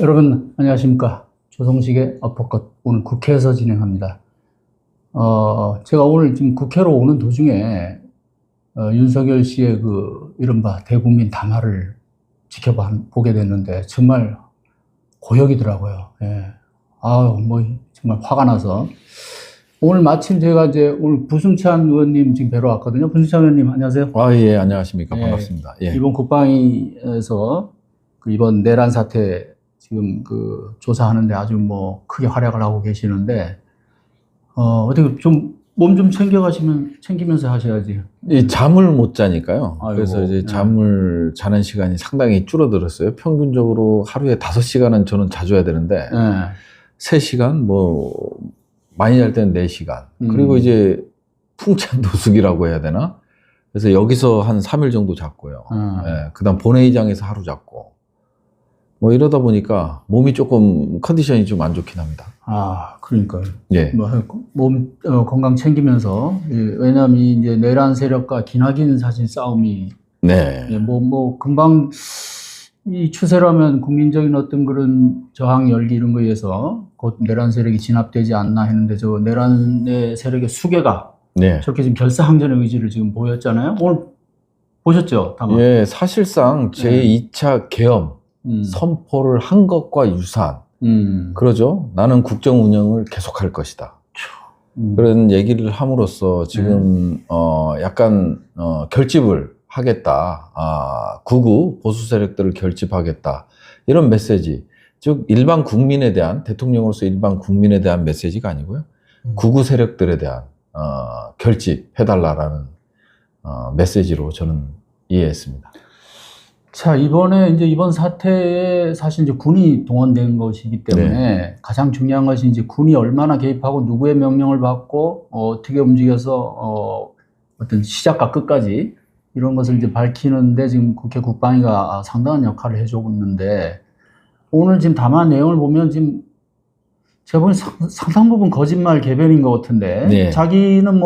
여러분 안녕하십니까. 조성식의 어퍼컷 오늘 국회에서 진행합니다. 제가 오늘 지금 국회로 오는 도중에 윤석열 씨의 그 이른바 대국민 담화를 보게 됐는데 정말 고역이더라고요. 예. 정말 화가 나서 오늘 마침 제가 이제 오늘 부승찬 의원님 지금 뵈러 왔거든요. 부승찬 의원님 안녕하세요. 예, 안녕하십니까. 예. 반갑습니다. 예. 일본 국방위에서 이번 내란 사태 지금 조사하는데 아주 크게 활약을 하고 계시는데, 어떻게 좀 몸 좀 챙기면서 하셔야지. 잠을 못 자니까요. 아이고, 그래서 이제 네. 잠을 자는 시간이 상당히 줄어들었어요. 평균적으로 하루에 5시간은 저는 자줘야 되는데, 네. 3시간? 3시간, 많이 잘 때는 4시간. 그리고 이제 풍찬 도숙이라고 해야 되나? 그래서 여기서 한 3일 정도 잤고요. 예, 그 다음 본회의장에서 하루 잤고. 이러다 보니까 몸이 조금 컨디션이 좀 안 좋긴 합니다. 그러니까요. 예. 몸 건강 챙기면서, 예, 왜냐면 이제 내란 세력과 기나긴 사실 싸움이, 네. 예, 금방 이 추세라면 국민적인 어떤 그런 저항 열기 이런 거에 의해서 곧 내란 세력이 진압되지 않나 했는데, 저 내란의 세력의 수괴가 네. 저렇게 지금 결사항전의 의지를 지금 보였잖아요. 오늘 보셨죠? 다만. 예, 사실상 제2차 계엄 선포를 한 것과 유사한 그러죠. 나는 국정 운영을 계속할 것이다. 그런 얘기를 함으로써 지금 약간 결집을 하겠다. 극우 보수 세력들을 결집하겠다. 이런 메시지. 즉 일반 국민에 대한, 대통령으로서 일반 국민에 대한 메시지가 아니고요. 극우 세력들에 대한 결집해달라라는 메시지로 저는 이해했습니다. 자, 이번 사태에 사실 이제 군이 동원된 것이기 때문에 가장 중요한 것이 이제 군이 얼마나 개입하고 누구의 명령을 받고 어떻게 움직여서 어떤 시작과 끝까지 이런 것을 이제 밝히는데 지금 국회 국방위가 상당한 역할을 해주고 있는데, 오늘 지금 담화 내용을 보면 지금 제가 보기엔 상당 부분 거짓말 개변인 것 같은데, 네. 자기는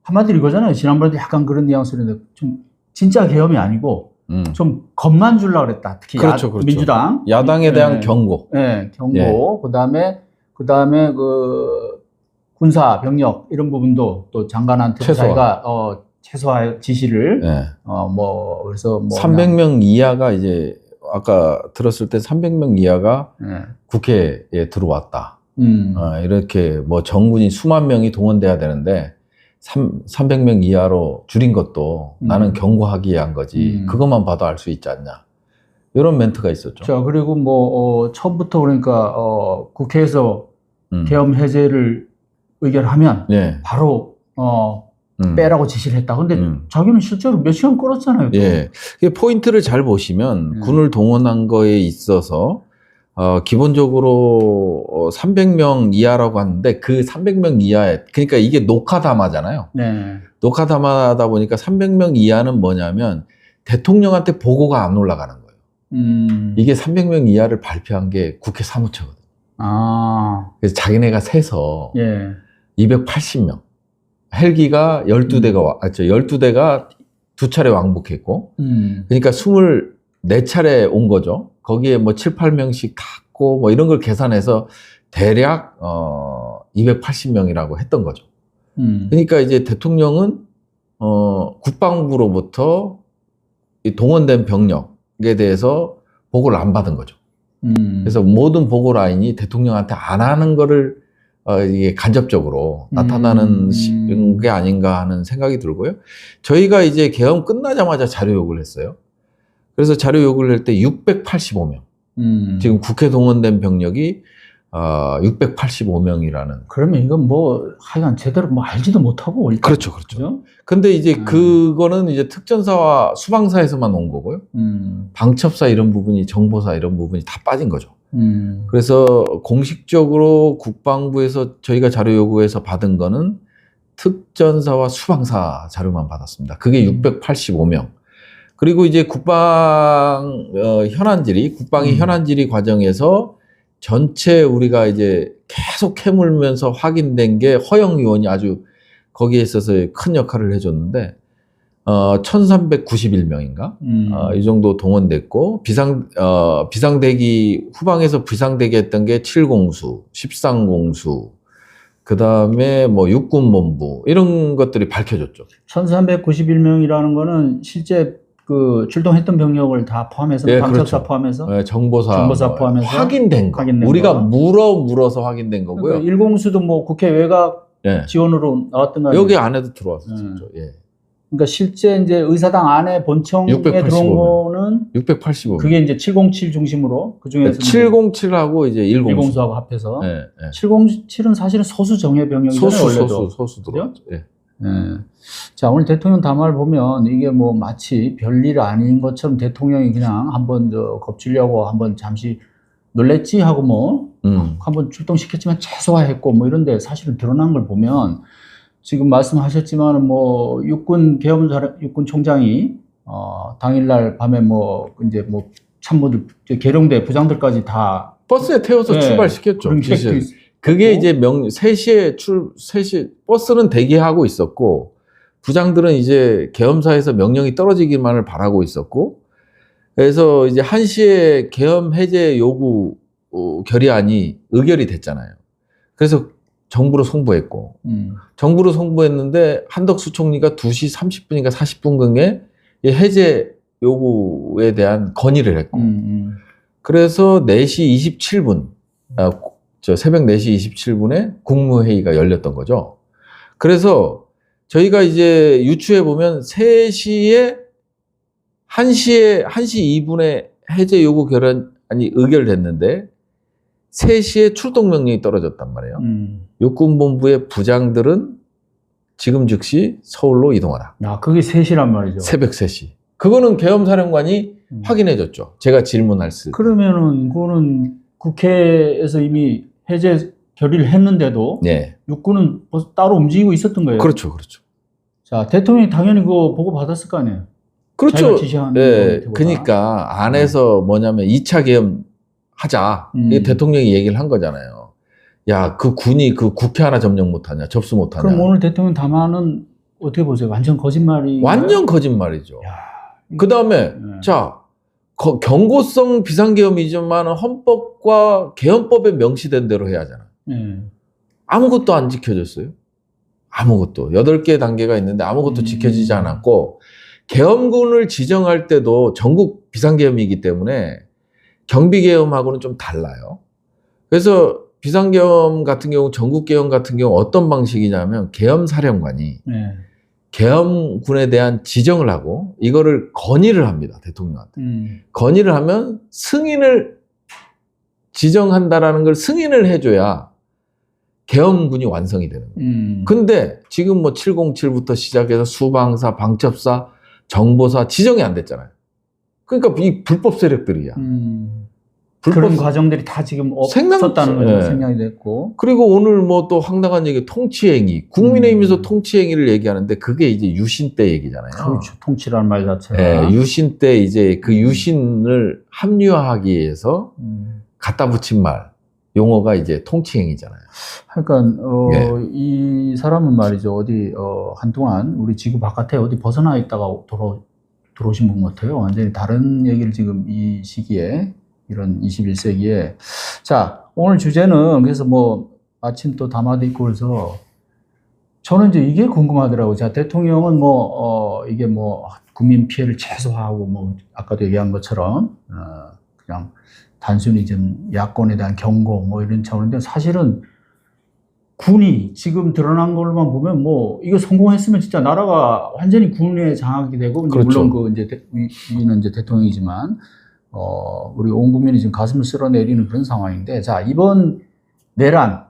한마디로 이거잖아요. 지난번에도 약간 그런 뉘앙스였는데 좀 진짜 계엄이 아니고 좀 겁만 주려고 그랬다. 특히 그렇죠. 민주당 야당에 대한 경고. 네, 경고. 그다음에 군사 병력 이런 부분도 또 장관한테 자기가 최소화 지시를 그래서 300명 이하가 이제 아까 들었을 때 300명 이하가 국회에 들어왔다. 이렇게 정군이 수만 명이 동원돼야 되는데 300명 이하로 줄인 것도 나는 경고하기 위한 거지. 그것만 봐도 알 수 있지 않냐. 이런 멘트가 있었죠. 자, 그리고 처음부터 그러니까 국회에서 계엄 해제를 의결하면 바로 빼라고 지시를 했다. 근데 자기는 실제로 몇 시간 끌었잖아요. 또. 예. 포인트를 잘 보시면 군을 동원한 거에 있어서 기본적으로 300명 이하라고 하는데 그 300명 이하에, 그러니까 이게 녹화 담화잖아요. 네. 녹화 담화다 보니까 300명 이하는 뭐냐면 대통령한테 보고가 안 올라가는 거예요. 이게 300명 이하를 발표한 게 국회 사무처거든요. 그래서 자기네가 세서 280명. 헬기가 12대가 12대가 2차례 왕복했고, 그러니까 24차례 온 거죠. 거기에 7, 8명씩 탔고 이런 걸 계산해서 대략 280명이라고 했던 거죠. 그러니까 이제 대통령은 국방부로부터 이 동원된 병력에 대해서 보고를 안 받은 거죠. 그래서 모든 보고 라인이 대통령한테 안 하는 거를 이게 간접적으로 나타나는 게 아닌가 하는 생각이 들고요. 저희가 이제 계엄 끝나자마자 자료 요구를 했어요. 그래서 자료 요구를 할 때 685명. 지금 국회 동원된 병력이 685명이라는. 그러면 이건 하여간 제대로 알지도 못하고. 그렇죠. 근데 이제 그거는 이제 특전사와 수방사에서만 온 거고요. 방첩사 이런 부분이, 정보사 이런 부분이 다 빠진 거죠. 그래서 공식적으로 국방부에서 저희가 자료 요구해서 받은 거는 특전사와 수방사 자료만 받았습니다. 그게 685명. 그리고 이제 국방이 현안 질의 과정에서 전체 우리가 이제 계속 캐물면서 확인된 게 허영 의원이 아주 거기에 있어서 큰 역할을 해줬는데, 1391명인가? 이 정도 동원됐고, 비상대기, 후방에서 비상대기 했던 게 7공수, 13공수, 그 다음에 뭐 육군본부, 이런 것들이 밝혀졌죠. 1391명이라는 거는 실제 그 출동했던 병력을 다 포함해서, 네, 방첩사 그렇죠. 포함해서, 네, 정보사 포함해서 확인된 거. 우리가 물어서 확인된 거고요. 그러니까 일공수도 뭐 국회 외곽 네. 지원으로 나왔던 거 아니에요? 여기 안에도 들어왔었죠. 예. 그러니까 실제 이제 의사당 안에 본청에 685명. 들어온 거는 685명. 그게 이제 707 중심으로 그 중에서 707하고 이제 1공수. 1공수하고 합해서 네, 네. 707은 사실은 소수 정예 병력이잖아요. 소수 들어왔죠. 예. 네. 자, 오늘 대통령 담화를 보면 이게 뭐 마치 별일 아닌 것처럼 대통령이 그냥 한번 겁주려고 한번 잠시 놀랬지 하고 뭐 한번 출동시켰지만 최소화했고 뭐 이런데 사실은 드러난 걸 보면 지금 말씀하셨지만 뭐 육군 총장이 당일날 밤에 뭐 이제 뭐 참모들 계룡대 부장들까지 다 버스에 태워서 네, 출발시켰죠. 그런 계획도 그게 이제 3시에 버스는 대기하고 있었고, 부장들은 이제 계엄사에서 명령이 떨어지기만을 바라고 있었고, 그래서 이제 1시에 계엄 해제 요구 결의안이 의결이 됐잖아요. 그래서 정부로 송부했고, 정부로 송부했는데 한덕수 총리가 2시 30분인가 40분경에 해제 요구에 대한 건의를 했고, 그래서 4시 27분, 새벽 4시 27분에 국무회의가 열렸던 거죠. 그래서 저희가 이제 유추해 보면 1시 2분에 해제 요구 결의안이 의결됐는데 3시에 출동 명령이 떨어졌단 말이에요. 육군본부의 부장들은 지금 즉시 서울로 이동하라. 그게 3시란 말이죠. 새벽 3시. 그거는 계엄사령관이 확인해줬죠. 제가 질문할 수. 그러면은 그거는 국회에서 이미 해제 결의를 했는데도 네. 육군은 벌써 따로 움직이고 있었던 거예요. 그렇죠, 그렇죠. 자, 대통령이 당연히 그거 보고 받았을 거 아니에요. 그렇죠. 지시하는 네. 그러니까 안에서 뭐냐면 2차 계엄 하자. 이게 대통령이 얘기를 한 거잖아요. 야, 그 군이 그 국회 하나 점령 못하냐, 접수 못하냐. 그럼 오늘 대통령 담화는 어떻게 보세요? 완전 거짓말이. 완전 거짓말이죠. 그 다음에 자, 경고성 비상계엄이지만 헌법과 계엄법에 명시된 대로 해야 하잖아. 아무것도 안 지켜졌어요. 아무것도. 8개 단계가 있는데 아무것도 지켜지지 않았고, 계엄군을 지정할 때도 전국 비상계엄이기 때문에 경비계엄하고는 좀 달라요. 그래서 비상계엄 같은 경우, 전국계엄 같은 경우 어떤 방식이냐면 계엄사령관이 계엄군에 대한 지정을 하고 이거를 건의를 합니다. 대통령한테. 건의를 하면 승인을 지정한다라는 걸 승인을 해줘야 계엄군이 완성이 되는 거예요. 근데 지금 뭐 707부터 시작해서 수방사, 방첩사, 정보사 지정이 안 됐잖아요. 그러니까 이 불법 세력들이야. 그런 과정들이 다 지금 없었다는 거죠. 생략이 됐고. 그리고 오늘 뭐 또 황당한 얘기, 통치행위. 국민의힘에서 통치행위를 얘기하는데 그게 이제 유신 때 얘기잖아요. 그렇죠. 통치라는 말 자체가. 네, 유신 때 이제 그 유신을 합리화하기 위해서 갖다 붙인 말, 용어가 이제 통치행위잖아요. 그러니까 이 사람은 말이죠. 한동안 우리 지구 바깥에 어디 벗어나 있다가 들어오신 분 같아요. 완전히 다른 얘기를 지금 이 시기에, 이런 21세기에. 자, 오늘 주제는 그래서 뭐 아침 또 담화도 있고 그래서 저는 이제 이게 궁금하더라고요. 자, 대통령은 이게 뭐 국민 피해를 최소화하고 뭐 아까도 얘기한 것처럼 그냥 단순히 좀 야권에 대한 경고 뭐 이런 차원인데, 사실은 군이 지금 드러난 걸로만 보면 뭐 이거 성공했으면 진짜 나라가 완전히 군에 장악이 되고, 그렇죠. 물론 위는 이제 대통령이지만 우리 온 국민이 지금 가슴을 쓸어내리는 그런 상황인데, 자, 이번 내란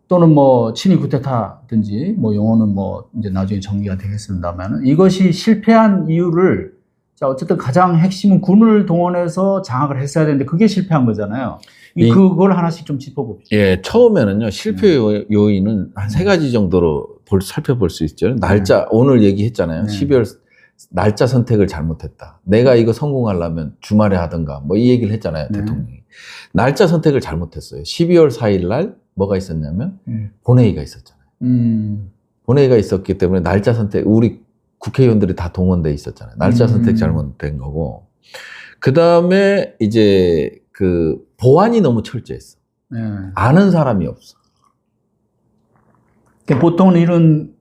또는 뭐 친위 쿠데타든지 뭐 용어는 뭐 이제 나중에 정리가 되겠습니다만, 이것이 실패한 이유를, 자, 어쨌든 가장 핵심은 군을 동원해서 장악을 했어야 되는데 그게 실패한 거잖아요. 그걸 하나씩 좀 짚어봅시다. 예, 처음에는요, 실패 요인은 한 3가지 정도로 살펴볼 수 있죠. 날짜, 오늘 얘기했잖아요. 12월 날짜 선택을 잘못했다. 내가 이거 성공하려면 주말에 하든가 뭐 이 얘기를 했잖아요. 대통령이. 날짜 선택을 잘못했어요. 12월 4일 날 뭐가 있었냐면 본회의가 있었잖아요. 본회의가 있었기 때문에 날짜 선택, 우리 국회의원들이 다 동원돼 있었잖아요. 날짜 선택 잘못된 거고. 그 다음에 이제 그 보안이 너무 철저했어. 아는 사람이 없어. 보통은 이런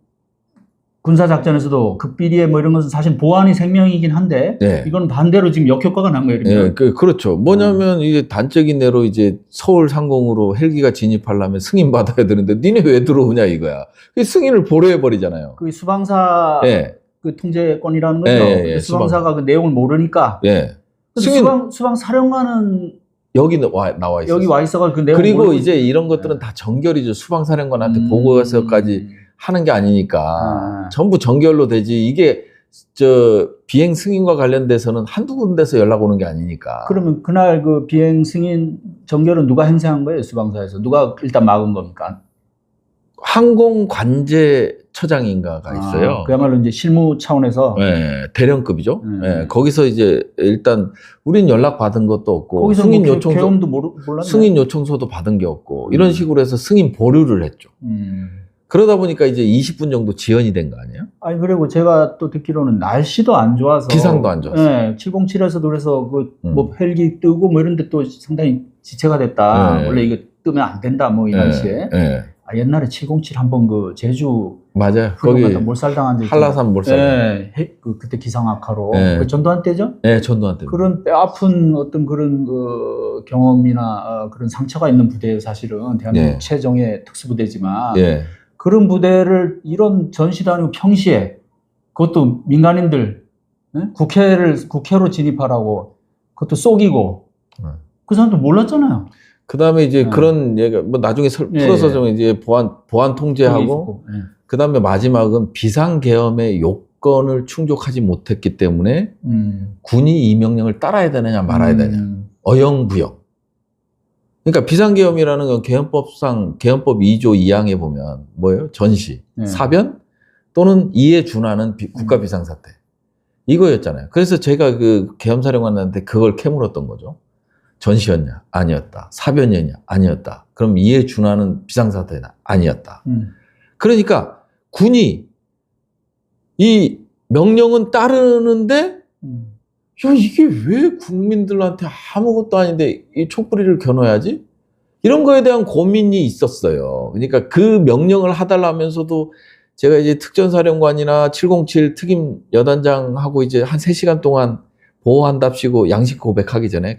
군사작전에서도 극비리에 뭐 이런 것은 사실 보안이 생명이긴 한데, 네. 이건 반대로 지금 역효과가 난 거예요. 네, 그렇죠. 뭐냐면 이게 단적인 예로 이제 서울 상공으로 헬기가 진입하려면 승인 받아야 되는데 니네 왜 들어오냐 이거야. 그 승인을 보류해 버리잖아요. 그 수방사 네. 그 통제권이라는 거죠. 네, 네, 수방사가 그 내용을 모르니까. 네. 수방 사령관은 여기 나와 있어요. 여기 와 있어가 그 내용. 그리고 이제 이런 것들은 다 전결이죠. 수방사령관한테 보고서까지 하는 게 아니니까 전부 전결로 되지. 이게 저 비행 승인과 관련돼서는 한두 군데서 연락 오는 게 아니니까. 그러면 그날 그 비행 승인 전결은 누가 행사한 거예요? 수방사에서 누가 일단 막은 겁니까? 항공관제처장인가가 있어요. 그야말로 이제 실무 차원에서. 네, 대령급이죠. 네, 거기서 이제 일단 우린 연락 받은 것도 없고 거기서 승인 뭐 요청서 계엄도 몰랐네. 승인 요청서도 받은 게 없고 이런 식으로 해서 승인 보류를 했죠. 그러다 보니까 이제 20분 정도 지연이 된 거 아니에요? 아니, 그리고 제가 또 듣기로는 날씨도 안 좋아서. 기상도 안 좋았어요. 네, 707에서도 그래서 뭐 헬기 뜨고 뭐 이런데 또 상당히 지체가 됐다. 네. 원래 이거 뜨면 안 된다 뭐 이 날씨에. 네. 옛날에 707 한번 그 제주. 맞아요. 거기 몰살당한 적. 한라산 몰살. 네, 그때 기상악화로. 네. 그 전두환 때죠? 네, 전두환 때. 그런 뼈 아픈 어떤 그런 그 경험이나 그런 상처가 있는 부대예요, 사실은. 대한민국 네. 최정예 특수부대지만. 네. 그런 부대를 이런 전시도 아니고 평시에 그것도 민간인들 국회로 진입하라고 그것도 쏘기고 그 사람도 몰랐잖아요. 그 다음에 이제 그런 얘기가 뭐 나중에 풀어서 좀 이제 보안 통제하고 그 다음에 마지막은 비상계엄의 요건을 충족하지 못했기 때문에 군이 이 명령을 따라야 되느냐 말아야 되냐 어영부영. 그러니까 비상계엄이라는 건 계엄법 2조 2항에 보면 뭐예요? 전시, 사변 또는 이에 준하는 국가 비상사태 이거였잖아요. 그래서 제가 그 계엄사령관한테 그걸 캐물었던 거죠. 전시였냐? 아니었다. 사변이었냐? 아니었다. 그럼 이에 준하는 비상사태냐? 아니었다. 그러니까 군이 이 명령은 따르는데 야, 이게 왜 국민들한테 아무것도 아닌데 이 촛불이를 겨눠야지? 이런 거에 대한 고민이 있었어요. 그러니까 그 명령을 하달라면서도 제가 이제 특전사령관이나 707 특임 여단장하고 이제 한 3시간 동안 보호한답시고 양식 고백하기 전에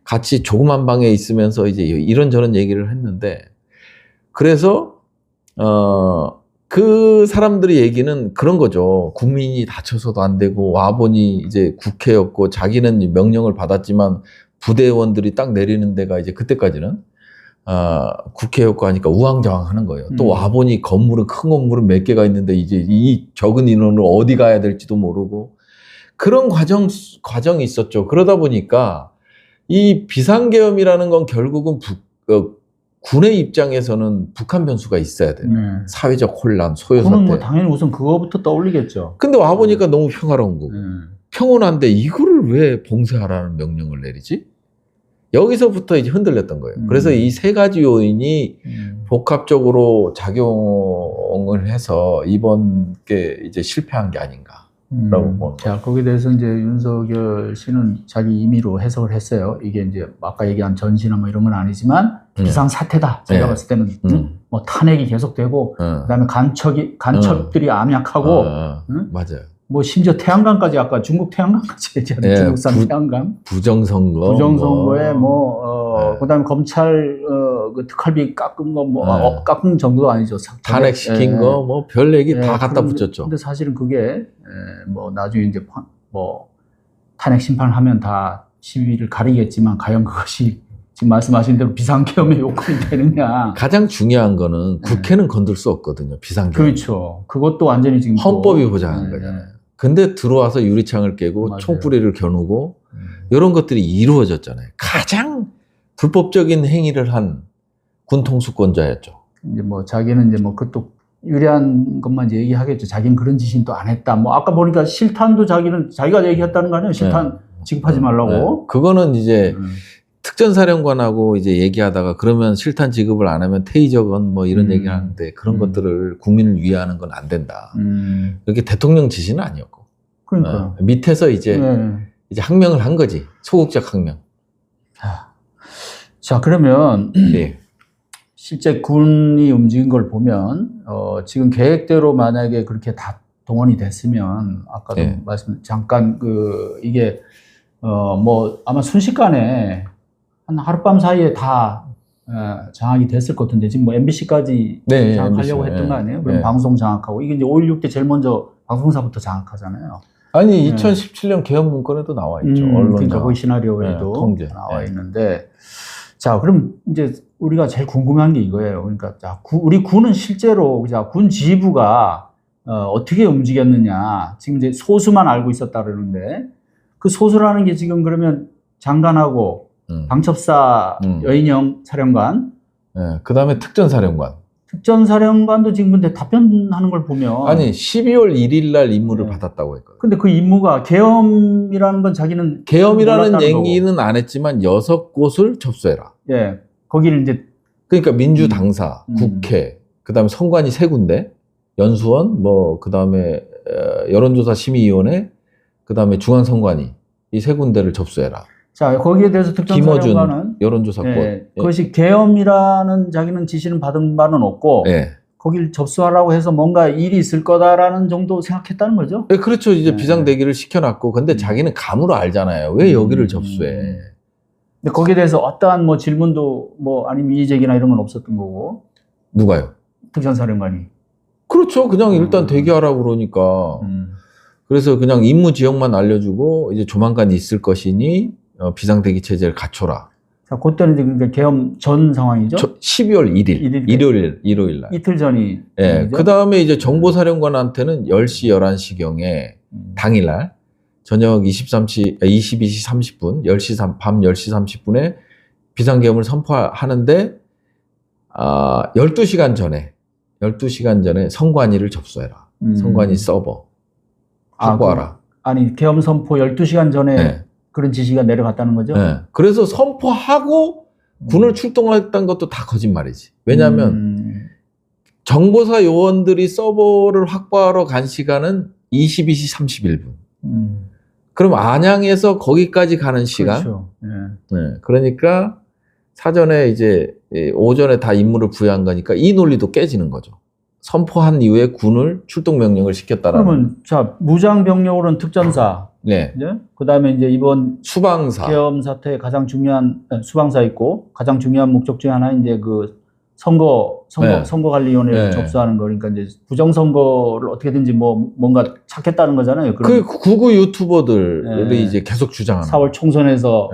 같이 조그만 방에 있으면서 이제 이런저런 얘기를 했는데 그래서 그 사람들의 얘기는 그런 거죠. 국민이 다쳐서도 안 되고 와보니 이제 국회였고 자기는 명령을 받았지만 부대원들이 딱 내리는 데가 이제 그때까지는 국회였고 하니까 우왕좌왕 하는 거예요. 또 와보니 건물은 큰 건물은 몇 개가 있는데 이제 이 적은 인원을 어디 가야 될지도 모르고 그런 과정이 있었죠. 그러다 보니까 이 비상계엄이라는 건 결국은 군의 입장에서는 북한 변수가 있어야 돼요. 사회적 혼란, 소요사태. 그건 뭐 당연히 우선 그거부터 떠올리겠죠. 근데 와보니까 너무 평화로운 거고. 평온한데 이거를 왜 봉쇄하라는 명령을 내리지? 여기서부터 이제 흔들렸던 거예요. 그래서 이 세 가지 요인이 복합적으로 작용을 해서 이번 게 이제 실패한 게 아닌가. 자, 거기에 대해서 이제 윤석열 씨는 자기 임의로 해석을 했어요. 이게 이제 아까 얘기한 전시나 뭐 이런 건 아니지만 비상사태다. 제가 봤을 때는 뭐 탄핵이 계속되고 그다음에 간첩들이 암약하고 맞아요. 뭐 심지어 태양광까지 아까 중국 태양광까지 얘기하는 중국산 태양광 부정선거에 그다음에 검찰 그 특활비 깎은 거 깎은 정도도 아니죠. 탄핵시킨 거 뭐 별 얘기 다 갖다 붙였죠. 근데 사실은 그게 뭐 나중에 이제 뭐 탄핵 심판을 하면 다 시위를 가리겠지만 과연 그것이 지금 말씀하신 대로 비상계엄의 요건이 되느냐. 가장 중요한 거는 국회는 건들 수 없거든요. 비상계엄. 그렇죠. 그것도 완전히 지금 헌법이 보장하는 거잖아요. 근데 들어와서 유리창을 깨고 총뿌리를 겨누고 이런 것들이 이루어졌잖아요. 가장 불법적인 행위를 한 군통수권자였죠. 이제 뭐 자기는 이제 뭐 그것도 유리한 것만 이제 얘기하겠죠. 자기는 그런 짓은 또 안 했다. 뭐 아까 보니까 실탄도 자기가 얘기했다는 거 아니에요? 실탄 지급하지 말라고. 그거는 이제 특전사령관하고 이제 얘기하다가 그러면 실탄 지급을 안 하면 테이저건 뭐 이런 얘기를 하는데 그런 것들을 국민을 위하는 건 안 된다. 이렇게 대통령 지시는 아니었고. 그러니까 밑에서 이제 항명을 한 거지. 소극적 항명. 자, 그러면 네. 실제 군이 움직인 걸 보면 지금 계획대로 만약에 그렇게 다 동원이 됐으면 아까도 네. 잠깐 이게 뭐 아마 순식간에 한 하룻밤 사이에 다 장악이 됐을 것 같은데 지금 뭐 MBC까지 네, 장악하려고 MBC. 했던 거 아니에요? 그럼 네. 방송 장악하고 이게 이제 5.16 때 제일 먼저 방송사부터 장악하잖아요. 아니 2017년 개헌 문건에도 나와 있죠. 언론장. 그러니까 거기 시나리오에도 통제. 나와 있는데 자, 그럼 이제 우리가 제일 궁금한 게 이거예요. 그러니까 자, 우리 군은 실제로 군 지휘부가 어떻게 움직였느냐. 지금 이제 소수만 알고 있었다 그러는데 그 소수라는 게 지금 그러면 장관하고 방첩사 여인영 사령관, 그다음에 특전사령관. 특전사령관도 지금 근데 답변하는 걸 보면 아니 12월 1일 날 임무를 받았다고 했거든. 근데 그 임무가 계엄이라는 건 자기는 계엄이라는 몰랐다는 얘기는 안 했지만 6곳을 접수해라. 예, 거기를 이제 그러니까 민주당사, 국회, 그다음에 선관위 3군데, 연수원, 뭐 그다음에 여론조사 심의위원회, 그다음에 중앙선관위 이 3군데를 접수해라. 자, 거기에 대해서 특전사령관은 김어준 여론조사권. 그것이 계엄이라는 자기는 지시는 받은 바는 없고 거길 접수하라고 해서 뭔가 일이 있을 거다라는 정도 생각했다는 거죠. 네, 그렇죠. 이제 비상대기를 시켜놨고, 근데 자기는 감으로 알잖아요. 왜 여기를 접수해? 근데 거기에 대해서 어떠한 뭐 질문도 뭐 아니면 이의제기나 이런 건 없었던 거고. 누가요? 특전사령관이. 그렇죠. 그냥 일단 대기하라고 그러니까. 그래서 그냥 임무 지역만 알려주고 이제 조만간 있을 것이니 비상대기 체제를 갖춰라. 자, 그때는 이제 그러니까 계엄 전 상황이죠. 12월 1일, 일요일 날. 이틀 전이. 그 다음에 이제 정보사령관한테는 10시, 11시경에 당일날 저녁 22시 30분, 밤 10시 30분에 비상계엄을 선포하는데 12시간 전에 선관위를 접수해라. 선관위 서버 확보하라. 아니, 계엄 선포 12시간 전에 그런 지시가 내려갔다는 거죠? 그래서 선포하고 군을 출동했던 것도 다 거짓말이지. 왜냐하면 정보사 요원들이 서버를 확보하러 간 시간은 22시 31분. 그럼 안양에서 거기까지 가는 시간. 그렇죠. 그러니까 사전에 이제 오전에 다 임무를 부여한 거니까 이 논리도 깨지는 거죠. 선포한 이후에 군을 출동 명령을 시켰다라는. 그러면 자, 무장 병력으로는 특전사. 그다음에 이제 이번 수방사. 계엄 사태에 가장 중요한 수방사 있고 가장 중요한 목적 중에 하나 이제 그 선거관리위원회를 접수하는 거니까 이제 부정선거를 어떻게든지 뭔가 찾겠다는 거잖아요. 그 구구 유튜버들이 이제 계속 주장하는. 4월 총선에서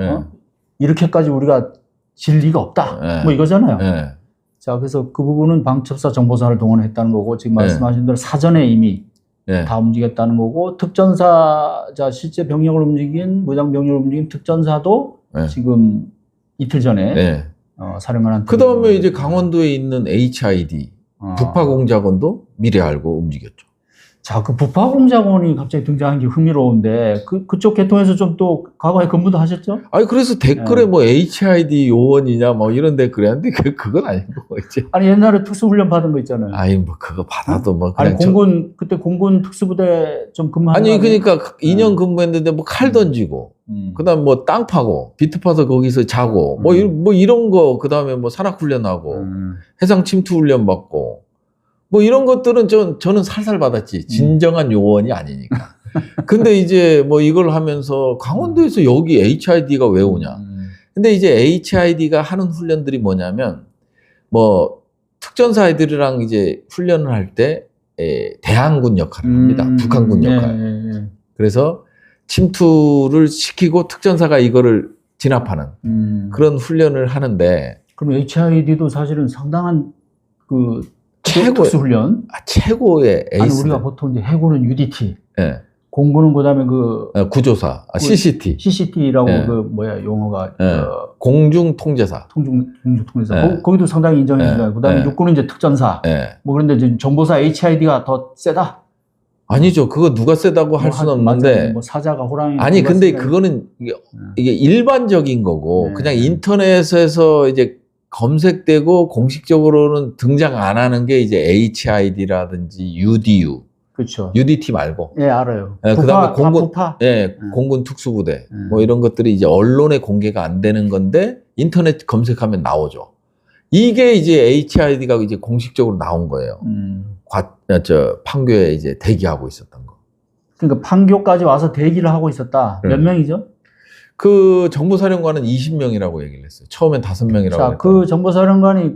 이렇게까지 우리가 질 리가 없다. 뭐 이거잖아요. 자, 그래서 그 부분은 방첩사 정보사를 동원했다는 거고 지금 말씀하신 대로 사전에 이미 다 움직였다는 거고 특전사, 자, 실제 병력을 움직인 무장 병력을 움직인 특전사도 지금 이틀 전에 사령관한테. 그 다음에 이제 강원도에 있는 HID 북파공작원도 미리 알고 움직였죠. 자, 그 북파공작원이 갑자기 등장한 게 흥미로운데 그쪽 계통에서 좀 또 과거에 근무도 하셨죠? 아니 그래서 댓글에 뭐 HID 요원이냐 뭐 이런 댓글이 하는데 그건 아니고 이제. 아니 옛날에 특수훈련 받은 거 있잖아요. 아니 뭐 그거 받아도 뭐 그냥. 아니 그때 공군 특수부대 좀 근무하는. 아니 그러니까 2년 근무했는데 뭐 칼 던지고 그다음 뭐 땅 파고 비트 파서 거기서 자고 뭐 이런 거 그다음에 뭐 산악훈련하고 해상 침투 훈련 받고. 뭐 이런 것들은 저는 살살 받았지. 진정한 요원이 아니니까. 근데 이제 뭐 이걸 하면서 강원도에서 여기 HID가 왜 오냐. 근데 이제 HID가 하는 훈련들이 뭐냐면 뭐 특전사 애들이랑 이제 훈련을 할 때 대항군 역할을 합니다. 북한군 역할. 그래서 침투를 시키고 특전사가 이거를 진압하는 그런 훈련을 하는데. 그럼 HID도 사실은 상당한 특수훈련? 최고의 에이스. 아니, 우리가 보통 이제 해군은 UDT. 공군은 그다음에 구조사, CCT. CCT라고 용어가. 공중통제사. 공중통제사. 거기도 상당히 인정해 주잖아요. 그다음에 육군은 이제 특전사. 뭐 그런데 이제 정보사 HID가 더 세다? 아니죠. 그거 누가 세다고 할 수는 없는데. 맞아요. 뭐 사자가 호랑이. 아니, 근데 그거는 이게 일반적인 거고, 네. 그냥 인터넷에서 이제 검색되고 공식적으로는 등장 안 하는 게 이제 HID라든지 UDU. 그렇죠. UDT 말고. 예, 알아요. 예, 그다음에 공군, 부파. 예, 네. 공군 특수부대. 뭐 이런 것들이 이제 언론에 공개가 안 되는 건데 인터넷 검색하면 나오죠. 이게 이제 HID가 이제 공식적으로 나온 거예요. 판교에 이제 대기하고 있었던 거. 그러니까 판교까지 와서 대기를 하고 있었다. 몇 명이죠? 그 정보사령관은 20명이라고 얘기를 했어요. 처음엔 5명이라고. 자, 그 정보사령관이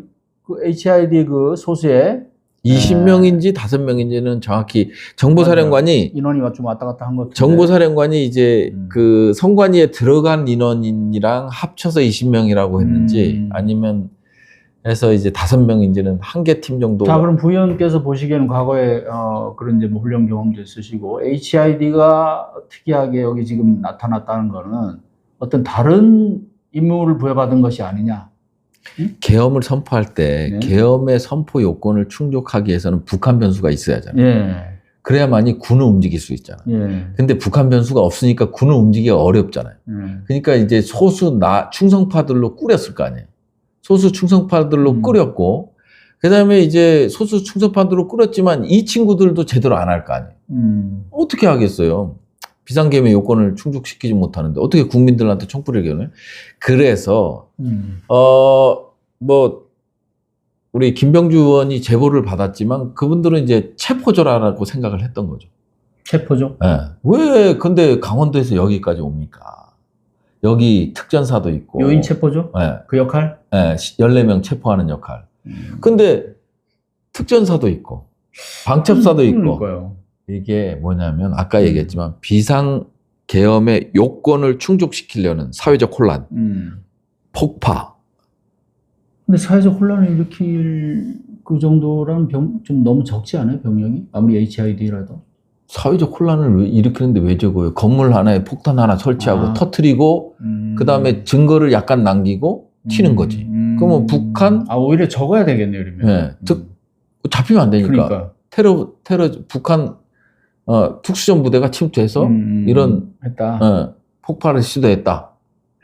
그 HID 그 소수에 20명인지 5명인지는 정확히 정보사령관이 인원이 좀 왔다 갔다 한 것. 정보사령관이 이제 그 선관위에 들어간 인원이랑 합쳐서 20명이라고 했는지 아니면 해서 이제 5명인지는 한 개 팀 정도. 자, 그럼 부위원께서 보시기에는 과거에 그런 이제 뭐 훈련 경험도 있으시고 HID가 특이하게 여기 지금 나타났다는 거는 어떤 다른 임무를 부여받은 것이 아니냐? 계엄을 선포할 때 네. 계엄의 선포 요건을 충족하기 위해서는 북한 변수가 있어야 하잖아요. 예. 그래야만이 군을 움직일 수 있잖아요. 예. 근데 북한 변수가 없으니까 군을 움직이기가 어렵잖아요. 그러니까 이제 소수 충성파들로 꾸렸을 거 아니에요. 소수 충성파들로 꾸렸고, 그 다음에 이제 소수 충성파들로 꾸렸지만 이 친구들도 제대로 안 할 거 아니에요. 어떻게 하겠어요? 비상계엄의 요건을 충족시키지 못하는데 어떻게 국민들한테 촛불을 겨누요? 그래서 뭐 우리 김병주 의원이 제보를 받았지만 그분들은 이제 체포조라고 생각을 했던 거죠. 체포죠? 네. 왜 근데 강원도에서 여기까지 옵니까? 여기 특전사도 있고 요인 체포죠? 네. 그 역할? 네. 14명 체포하는 역할. 근데 특전사도 있고 방첩사도 있고 그러니까요. 이게 뭐냐면 아까 얘기했지만 비상계엄의 요건을 충족시키려는 사회적 혼란, 폭파. 근데 사회적 혼란을 일으킬 그 정도라는 좀 너무 적지 않아요? 병력이? 아무리 HID라도. 사회적 혼란을 일으키는데 왜 적어요? 건물 하나에 폭탄 하나 설치하고 터트리고 그 다음에 증거를 약간 남기고 튀는 거지. 그러면 북한 오히려 적어야 되겠네요, 그러면. 네, 잡히면 안 되니까. 그러니까. 테러 북한 특수전 부대가 침투해서 이런 했다. 폭발을 시도했다.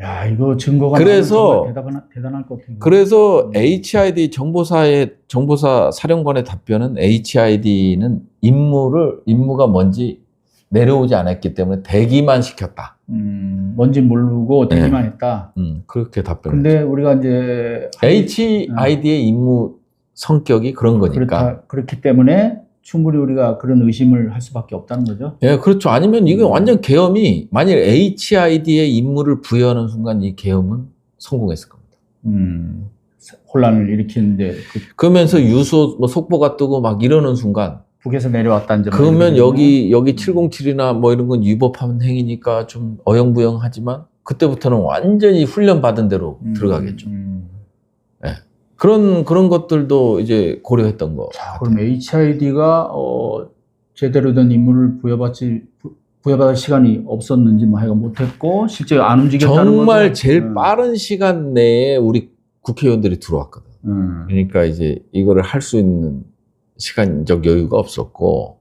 야, 이거 증거가 그래서 대단할 것 같아요. 그래서 HID 정보사 사령관의 답변은 HID는 임무가 뭔지 내려오지 않았기 때문에 대기만 시켰다. 뭔지 모르고 대기만 했다. 그렇게 답변했죠. 근데 우리가 이제 HID의 임무 성격이 그런 거니까. 그렇기 때문에 충분히 우리가 그런 의심을 할 수밖에 없다는 거죠. 예, 그렇죠. 아니면 이건 완전 계엄이 만일 HID의 임무를 부여하는 순간 이 계엄은 성공했을 겁니다. 혼란을 일으키는데 그러면서 유소 뭐 속보가 뜨고 막 이러는 순간 북에서 내려왔다는 점. 그러면 여기 707이나 뭐 이런 건 위법한 행위니까 좀 어영부영하지만 그때부터는 완전히 훈련 받은 대로 들어가겠죠. 예. 그런 것들도 이제 고려했던 거. 자, 그럼 HID가 제대로 된 임무를 부여받을 시간이 없었는지 뭐 하여간 못했고 실제 안 움직였다는 정말 제일 빠른 시간 내에 우리 국회의원들이 들어왔거든. 그러니까 이제 이거를 할 수 있는 시간적 여유가 없었고